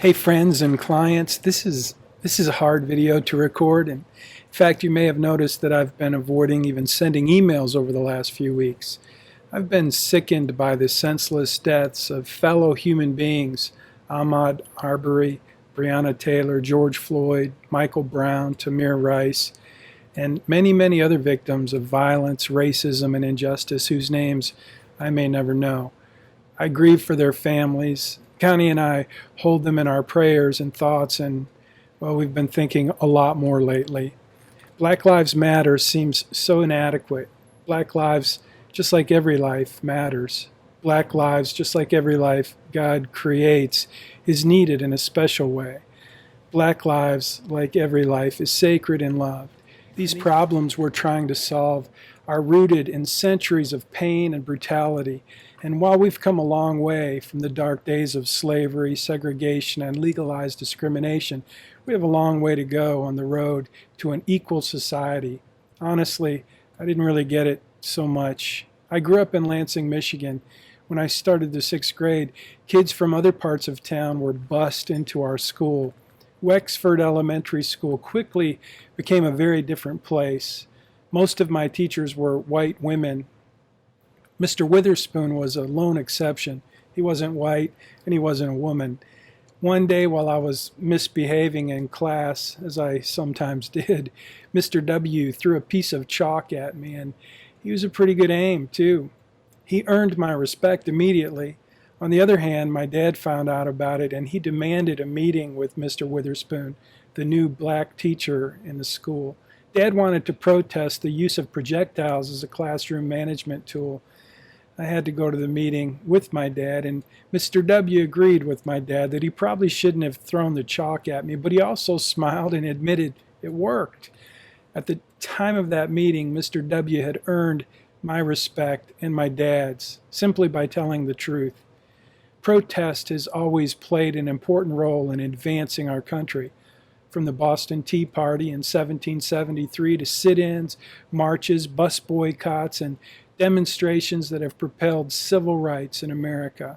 Hey friends and clients, this is a hard video to record, and in fact you may have noticed that I've been avoiding even sending emails over the last few weeks. I've been sickened by the senseless deaths of fellow human beings: Ahmaud Arbery, Breonna Taylor, George Floyd, Michael Brown, Tamir Rice, and many other victims of violence, racism, and injustice whose names I may never know. I grieve for their families. Connie and I hold them in our prayers and thoughts, and well, we've been thinking a lot more lately. Black Lives Matter seems so inadequate. Black lives, just like every life, matters. Black lives, just like every life God creates, is needed in a special way. Black lives, like every life, is sacred and loved. These problems we're trying to solve are rooted in centuries of pain and brutality. And while we've come a long way from the dark days of slavery, segregation, and legalized discrimination, we have a long way to go on the road to an equal society. Honestly, I didn't really get it so much. I grew up in Lansing, Michigan. When I started the 6th grade, kids from other parts of town were bused into our school. Wexford Elementary School quickly became a very different place. Most of my teachers were white women. Mr. Witherspoon was a lone exception. He wasn't white and he wasn't a woman. One day while I was misbehaving in class, as I sometimes did, Mr. W threw a piece of chalk at me, and he was a pretty good aim too. He earned my respect immediately. On the other hand, my dad found out about it, and he demanded a meeting with Mr. Witherspoon, the new black teacher in the school. Dad wanted to protest the use of projectiles as a classroom management tool. I had to go to the meeting with my dad, and Mr. W agreed with my dad that he probably shouldn't have thrown the chalk at me, but he also smiled and admitted it worked. At the time of that meeting, Mr. W had earned my respect and my dad's simply by telling the truth. Protest has always played an important role in advancing our country, from the Boston Tea Party in 1773 to sit-ins, marches, bus boycotts, and demonstrations that have propelled civil rights in America.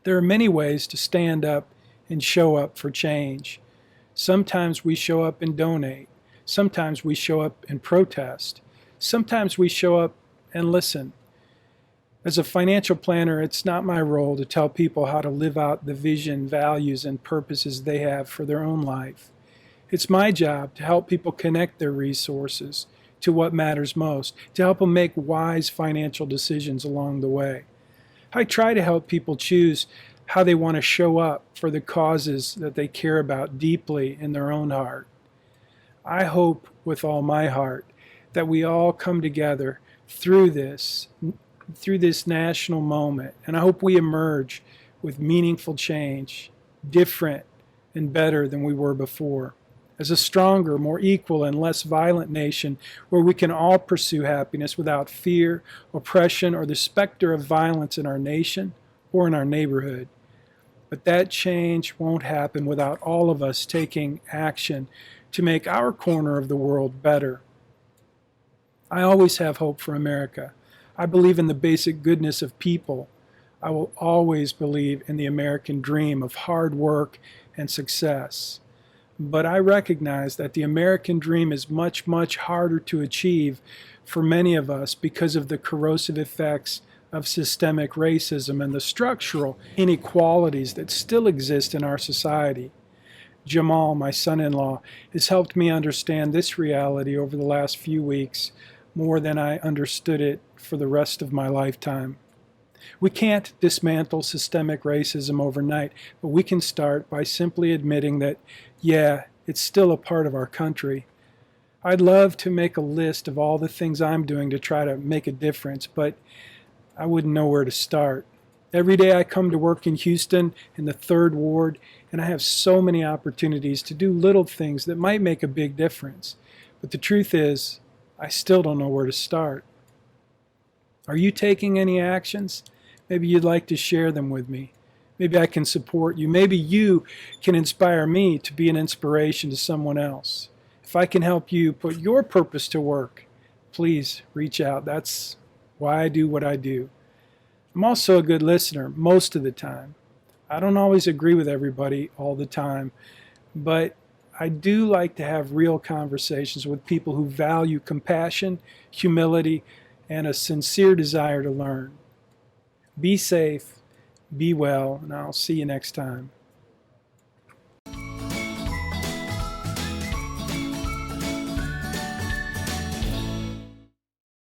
There are many ways to stand up and show up for change. Sometimes we show up and donate. Sometimes we show up and protest. Sometimes we show up and listen. As a financial planner, it's not my role to tell people how to live out the vision, values, and purposes they have for their own life. It's my job to help people connect their resources to what matters most, to help them make wise financial decisions along the way. I try to help people choose how they want to show up for the causes that they care about deeply in their own heart. I hope with all my heart that we all come together through this national moment, and I hope we emerge with meaningful change, different and better than we were before, as a stronger, more equal, and less violent nation where we can all pursue happiness without fear, oppression, or the specter of violence in our nation or in our neighborhood. But that change won't happen without all of us taking action to make our corner of the world better. I always have hope for America. I believe in the basic goodness of people. I will always believe in the American dream of hard work and success. But I recognize that the American dream is much harder to achieve for many of us because of the corrosive effects of systemic racism and the structural inequalities that still exist in our society. Jamal, my son-in-law, has helped me understand this reality over the last few weeks more than I understood it for the rest of my lifetime. We can't dismantle systemic racism overnight, but we can start by simply admitting that, yeah, it's still a part of our country. I'd love to make a list of all the things I'm doing to try to make a difference, but I wouldn't know where to start. Every day I come to work in Houston in the 3rd Ward, and I have so many opportunities to do little things that might make a big difference. But the truth is, I still don't know where to start. Are you taking any actions? Maybe you'd like to share them with me. Maybe I can support you. Maybe you can inspire me to be an inspiration to someone else. If I can help you put your purpose to work, please reach out. That's why I do what I do. I'm also a good listener most of the time. I don't always agree with everybody all the time, but I do like to have real conversations with people who value compassion, humility, and a sincere desire to learn. Be safe, be well, and I'll see you next time.